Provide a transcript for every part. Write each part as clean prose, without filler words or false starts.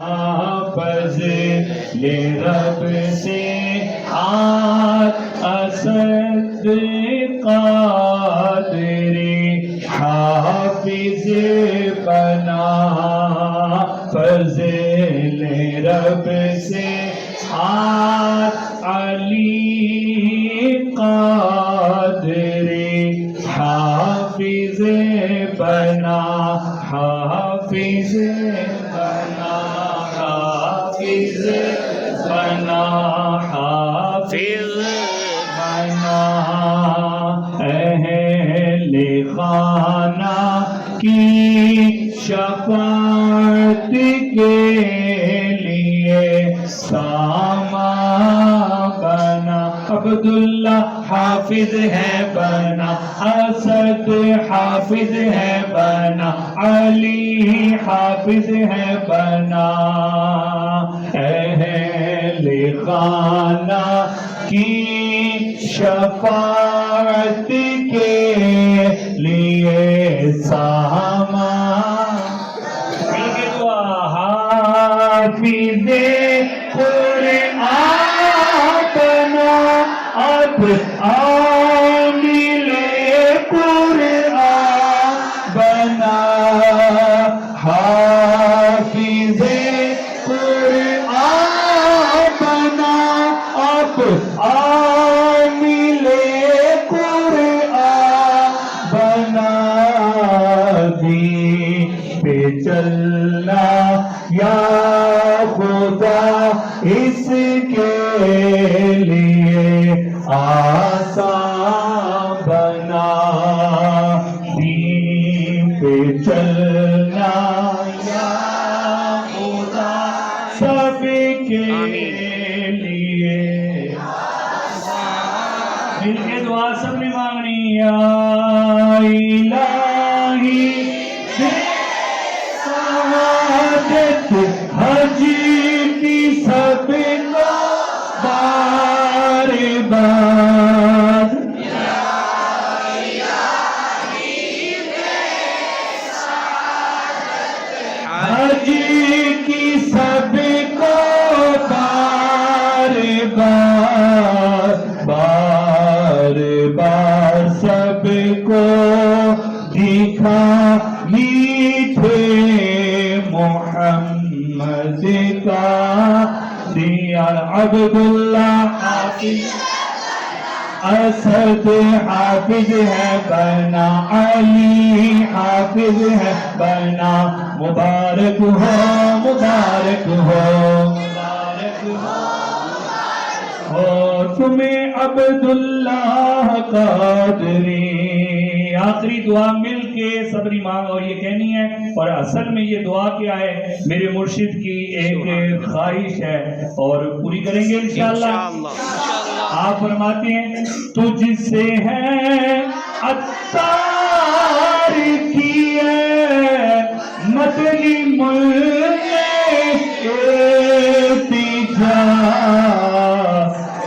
فضل رب سے اسد قادری حافظ بنا فضل رب سے علی قادری حافظ بنا حافظ بنا حافظ بنا حافظ بنا اہل خانہ کی شفاعت کے لیے سامان بنا عبداللہ حافظ ہے بنا اسد حافظ ہے بنا علی حافظ ہے بنا اہل خانہ کی شفاعت کے لیے سامان حافظ قرآن بنا اب عامل قرآن بنا حافظ قرآن بنا اب عامل قرآن بنا دین پہ چلنا یا خدا اس کے لیے آسان بنا دین پہ چلنا یا خدا سب کے لیے دل کے دعا سب نے مانگنی یا الہی سعادت حج کی سب کو بار بار حج کی سب کو بار بار بار بار سب کو دکھا میٹھے محمد کا دیا عبداللہ حافظ اسد حافظ ہے بنا علی حافظ ہے بنا مبارک ہو مبارک ہو مبارک ہو تمہیں عبداللہ قادری آخری دعا مل کے صبری مانگ اور یہ کہنی ہے اور اصل میں یہ دعا کیا ہے میرے مرشد کی ایک خواہش ہے اور پوری کریں گے انشاءاللہ آپ فرماتے ہیں تجھ سے ہے عطار کی ہے مدنی ملک التجا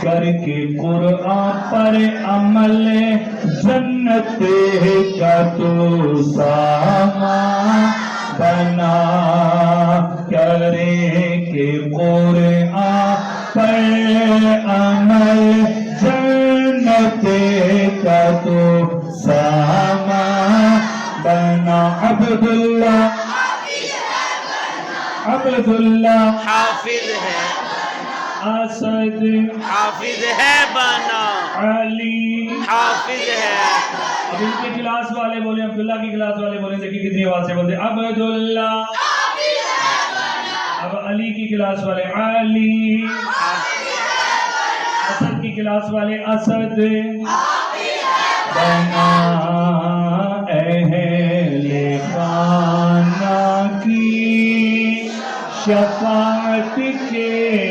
کر کے قرآن پر عمل جنت کا تو سامان بنا کرے کہ قرآن پر عمل جنت کا تو سامان بنا عبداللہ عبداللہ حافظ ہے اسد حافظ ہے بنا علی حافظ ہے اب ان کے کلاس والے بولے عبداللہ کی کلاس والے بولے دیکھیں کتنی آواز سے بولتے عبداللہ اب علی کی کلاس والے علی اسد کی کلاس والے اسد بنا اہل خانہ کی شفاعت کے